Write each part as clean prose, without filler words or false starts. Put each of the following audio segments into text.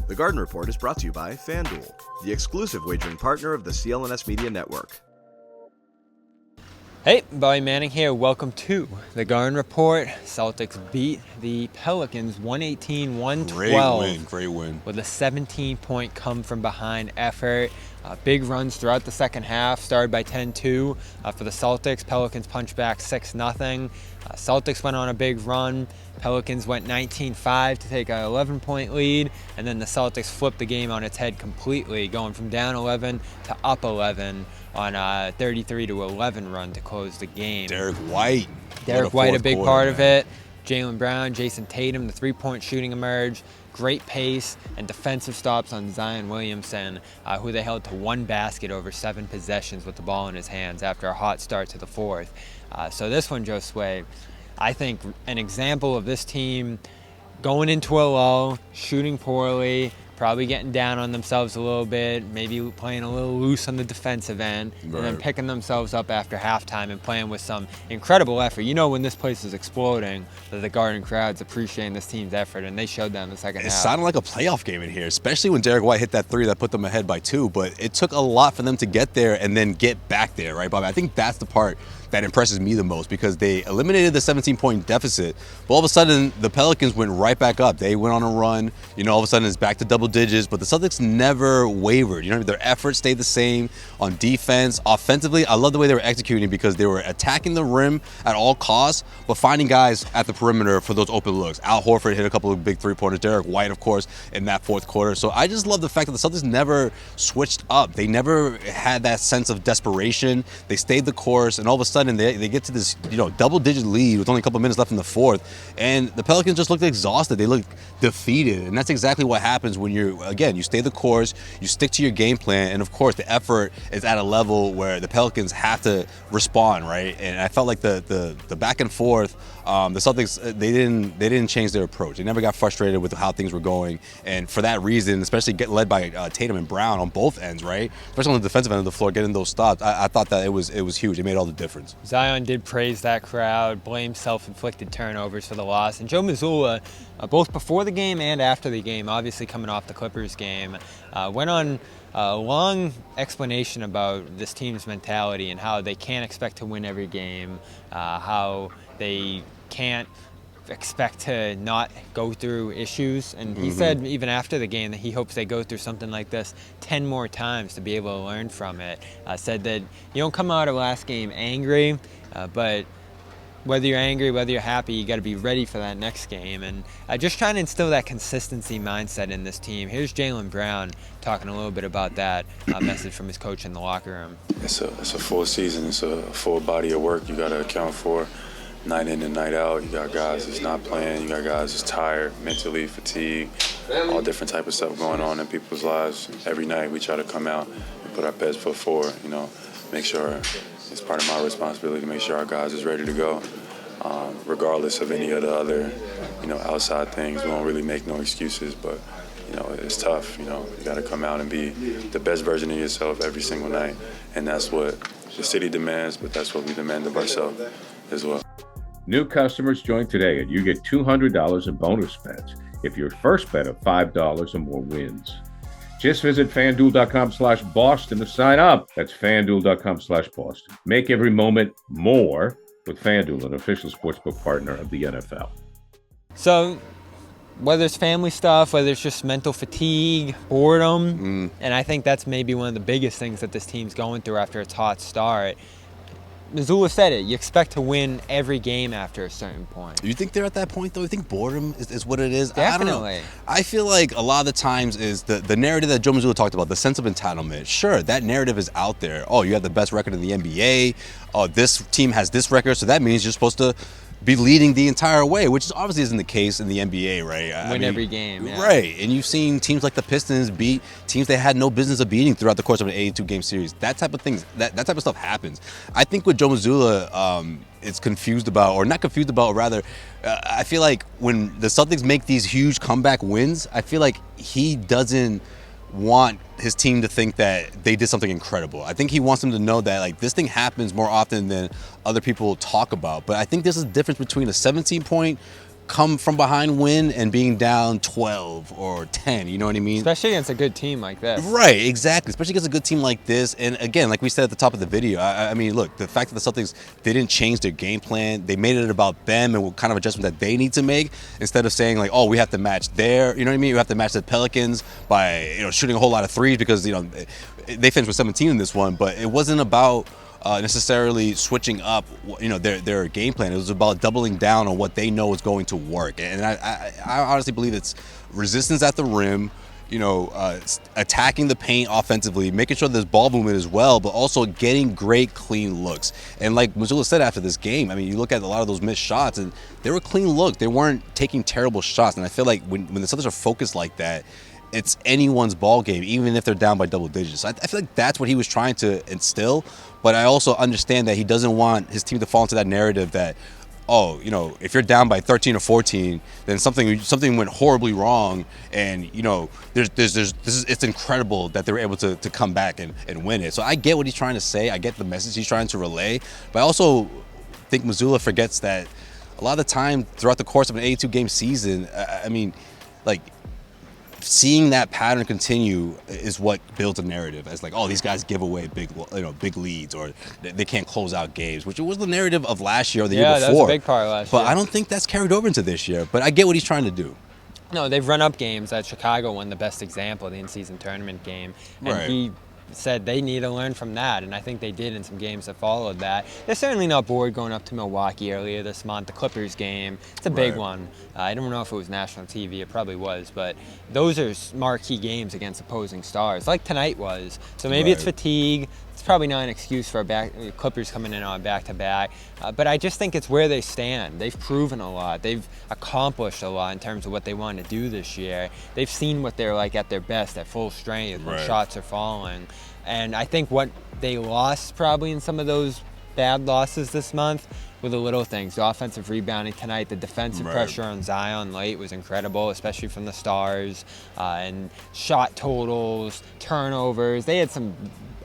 The Garden Report is brought to you by FanDuel, the exclusive wagering partner of the CLNS Media Network. Hey, Bobby Manning here. Welcome to the Garden Report. Celtics beat the Pelicans 118-112. Great win. With a 17-point come-from-behind effort. Big runs throughout the second half, started by 10-2 for the Celtics. Pelicans punched back 6-0. Celtics went on a big run. Pelicans went 19-5 to take an 11-point lead, and then the Celtics flipped the game on its head completely, going from down 11 to up 11 on a 33-11 run to close the game. Derek White, a big part of it. Jaylen Brown, Jayson Tatum, the three-point shooting emerged. Great pace and defensive stops on Zion Williamson, who they held to one basket over 7 possessions with the ball in his hands after a hot start to the fourth. So this one, Josue, I think an example of this team going into a lull, shooting poorly, probably getting down on themselves a little bit, maybe playing a little loose on the defensive end, and then picking themselves up after halftime and playing with some incredible effort. You know when this place is exploding, that the Garden crowd's appreciating this team's effort, and they showed that in the second half. It sounded like a playoff game in here, especially when Derek White hit that three that put them ahead by 2, but it took a lot for them to get there and then get back there, right, Bobby? I think that's the part that impresses me the most, because they eliminated the 17-point deficit, but all of a sudden the Pelicans went right back up. They went on a run, all of a sudden it's back to double digits, but the Celtics never wavered. Their effort stayed the same on defense. Offensively, I love the way they were executing, because they were attacking the rim at all costs, but finding guys at the perimeter for those open looks. Al Horford hit a couple of big three-pointers. Derek White, of course, in that fourth quarter. So I just love the fact that the Celtics never switched up. They never had that sense of desperation. They stayed the course, and all of a sudden they get to this double-digit lead with only a couple minutes left in the fourth, and the Pelicans just looked exhausted. They looked defeated, and that's exactly what happens when you stay the course, you stick to your game plan, and of course the effort is at a level where the Pelicans have to respond, right? And I felt like the back and forth, the Celtics, they didn't change their approach. They never got frustrated with how things were going, and for that reason, especially get led by Tatum and Brown on both ends, right? Especially on the defensive end of the floor, getting those stops. I thought that it was huge. It made all the difference. Zion did praise that crowd, blamed self-inflicted turnovers for the loss, and Joe Mazzulla, both before the game and after the game, obviously coming off the Clippers game, went on a long explanation about this team's mentality and how they can't expect to win every game, how they can't expect to not go through issues, and he said even after the game that he hopes they go through something like this 10 more times to be able to learn from it. Said that you don't come out of last game angry, but whether you're angry, whether you're happy, you got to be ready for that next game, and just trying to instill that consistency mindset in this team. Here's Jaylen Brown talking a little bit about that message from his coach in the locker room. It's a full season. It's a full body of work you got to account for. Night in and night out, you got guys that's not playing, you got guys that's tired, mentally fatigued, all different type of stuff going on in people's lives. Every night we try to come out and put our best foot forward, make sure it's part of my responsibility to make sure our guys is ready to go, regardless of any of the other, outside things. We don't really make no excuses, but, it's tough, You got to come out and be the best version of yourself every single night, and that's what the city demands, but that's what we demand of ourselves as well. New customers join today and you get $200 in bonus bets if your first bet of $5 or more wins. Just visit FanDuel.com/Boston to sign up. That's FanDuel.com/Boston. Make every moment more with FanDuel, an official sportsbook partner of the NFL. So whether it's family stuff, whether it's just mental fatigue, boredom, and I think that's maybe one of the biggest things that this team's going through after its hot start. Mazzulla said it. You expect to win every game after a certain point. You think they're at that point, though? You think boredom is what it is? Definitely. I don't know. I feel like a lot of the times is the narrative that Joe Mazzulla talked about, the sense of entitlement. Sure, that narrative is out there. Oh, you have the best record in the NBA. Oh, this team has this record, so that means you're supposed to be leading the entire way, which obviously isn't the case in the NBA, right? Win every game, yeah. Right, and you've seen teams like the Pistons beat teams they had no business of beating throughout the course of an 82-game series. That type of things, that type of stuff happens. I think what Joe Mazzulla is confused about, or not confused about, rather, I feel like when the Celtics make these huge comeback wins, I feel like he doesn't want his team to think that they did something incredible. I think he wants them to know that like this thing happens more often than other people talk about. But I think there's a difference between a 17-point come from behind win and being down 12 or 10. You know what I mean? Especially against a good team like this. Right, exactly. Especially against a good team like this. And again, like we said at the top of the video, I mean, look, the fact that the Celtics, they didn't change their game plan. They made it about them and what kind of adjustment that they need to make instead of saying like, oh, we have to match their, you know what I mean? We have to match the Pelicans by, shooting a whole lot of threes because, they finished with 17 in this one, but it wasn't about necessarily switching up, their game plan. It was about doubling down on what they know is going to work. And I honestly believe it's resistance at the rim, attacking the paint offensively, making sure there's ball movement as well, but also getting great, clean looks. And like Mazzulla said after this game, I mean, you look at a lot of those missed shots, and they were clean looks. They weren't taking terrible shots. And I feel like when the Celtics are focused like that, it's anyone's ball game, even if they're down by double digits. I feel like that's what he was trying to instill, but I also understand that he doesn't want his team to fall into that narrative that, if you're down by 13 or 14, then something went horribly wrong, and it's incredible that they were able to come back and win it. So I get what he's trying to say, I get the message he's trying to relay, but I also think Mazzulla forgets that a lot of the time throughout the course of an 82-game season, seeing that pattern continue is what builds a narrative as like, oh, these guys give away big leads, or they can't close out games, which was the narrative of last year or the year before. Yeah, that's a big part of last year. But I don't think that's carried over into this year. But I get what he's trying to do. No, they've run up games. That Chicago won the best example of the in-season tournament game. And right. He said they need to learn from that, and I think they did in some games that followed that. They're certainly not bored going up to Milwaukee earlier this month. The Clippers game, it's a big one. I don't know if it was national TV, it probably was, but those are marquee games against opposing stars, like tonight was. So maybe it's fatigue. It's probably not an excuse for Clippers coming in on back-to-back, but I just think it's where they stand. They've proven a lot. They've accomplished a lot in terms of what they want to do this year. They've seen what they're like at their best, at full strength, when shots are falling. And I think what they lost probably in some of those bad losses this month were the little things. The offensive rebounding tonight, the defensive pressure on Zion late was incredible, especially from the stars, and shot totals, turnovers. They had some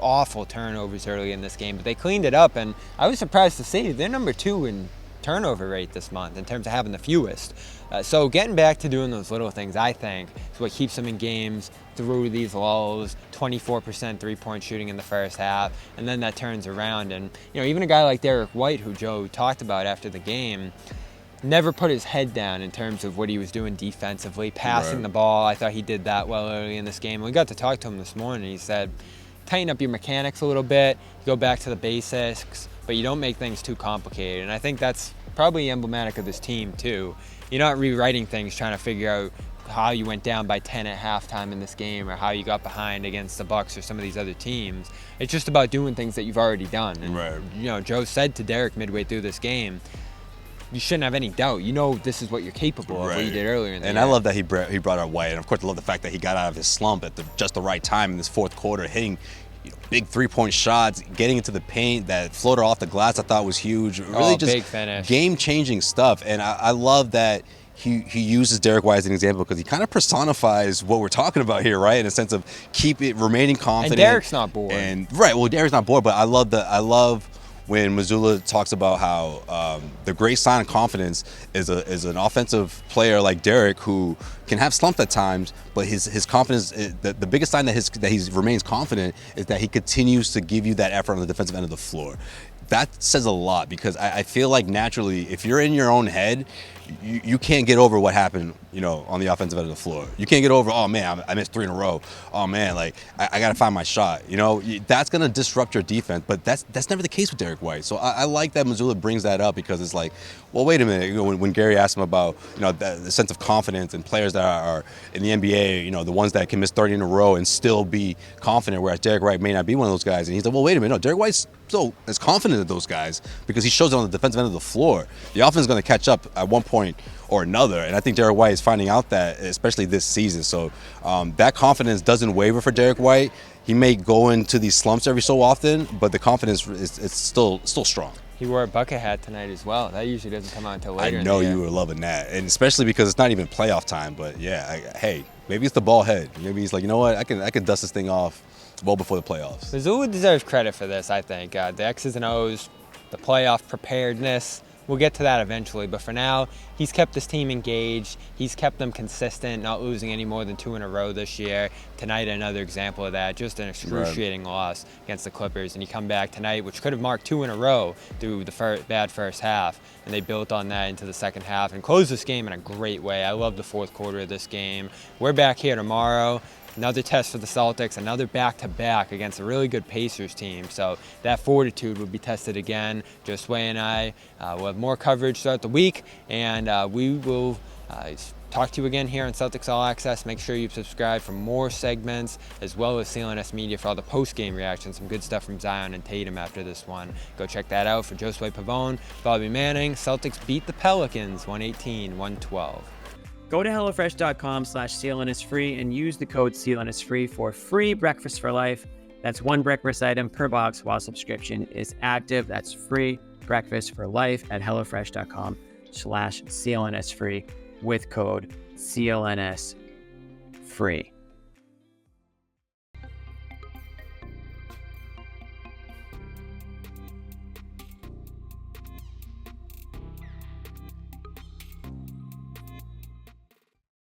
awful turnovers early in this game, but they cleaned it up, and I was surprised to see they're number 2 in turnover rate this month in terms of having the fewest. So getting back to doing those little things, I think, is what keeps them in games through these lulls. 24% three-point shooting in the first half, and then that turns around. And even a guy like Derek White, who Joe talked about after the game, never put his head down in terms of what he was doing defensively, passing the ball. I thought he did that well early in this game. We got to talk to him this morning. He said, tighten up your mechanics a little bit, go back to the basics, but you don't make things too complicated. And I think that's probably emblematic of this team too. You're not rewriting things, trying to figure out how you went down by 10 at halftime in this game, or how you got behind against the Bucks or some of these other teams. It's just about doing things that you've already done. And, Joe said to Derek midway through this game, you shouldn't have any doubt. This is what you're capable of, what you did earlier in the year. I love that he brought out White, and of course I love the fact that he got out of his slump at just the right time in this fourth quarter, hitting big three-point shots, getting into the paint. That floater off the glass I thought was huge. Really just big finish. Game-changing stuff. And I love that he uses Derek White as an example, because he kind of personifies what we're talking about here, right? In a sense of remaining confident. And Derek's not bored. Derek's not bored, but I love when Mazzulla talks about how the great sign of confidence is an offensive player like Derek, who can have slumps at times, but his confidence, the biggest sign that he remains confident is that he continues to give you that effort on the defensive end of the floor. That says a lot, because I feel like naturally, if you're in your own head, you can't get over what happened, on the offensive end of the floor. You can't get over, oh man, I missed 3 in a row. Oh man, I got to find my shot. That's going to disrupt your defense, but that's never the case with Derek White. So I like that Mazzulla brings that up, because it's like, well, wait a minute. When Gary asked him about, the sense of confidence and players that are in the NBA, the ones that can miss 30 in a row and still be confident, whereas Derek White may not be one of those guys. And he's like, well, wait a minute. No, Derek White's still as confident as those guys, because he shows it on the defensive end of the floor. The offense is going to catch up at one point or another, and I think Derek White is finding out that, especially this season. So that confidence doesn't waver for Derek White. He may go into these slumps every so often, but the confidence is still strong. He wore a bucket hat tonight as well. That usually doesn't come out until later. I know you were loving that, and especially because it's not even playoff time. But yeah, hey, maybe it's the ball head. Maybe he's like, you know what, I can dust this thing off well before the playoffs. Mazzulla deserves credit for this, I think. The X's and O's, the playoff preparedness, we'll get to that eventually. But for now, he's kept this team engaged. He's kept them consistent, not losing any more than 2 in a row this year. Tonight, another example of that, just an excruciating loss against the Clippers. And you come back tonight, which could have marked 2 in a row through the bad first half, and they built on that into the second half and closed this game in a great way. I love the fourth quarter of this game. We're back here tomorrow. Another test for the Celtics, another back-to-back against a really good Pacers team. So that fortitude will be tested again. Josue and I will have more coverage throughout the week, and we will talk to you again here on Celtics All Access. Make sure you subscribe for more segments, as well as CLNS Media for all the post-game reactions. Some good stuff from Zion and Tatum after this one. Go check that out. For Josue, Pavon, Bobby Manning, Celtics beat the Pelicans 118-112. Go to HelloFresh.com/CLNS free and use the code CLNS free for free breakfast for life. That's 1 breakfast item per box while subscription is active. That's free breakfast for life at HelloFresh.com/CLNS free with code CLNS free.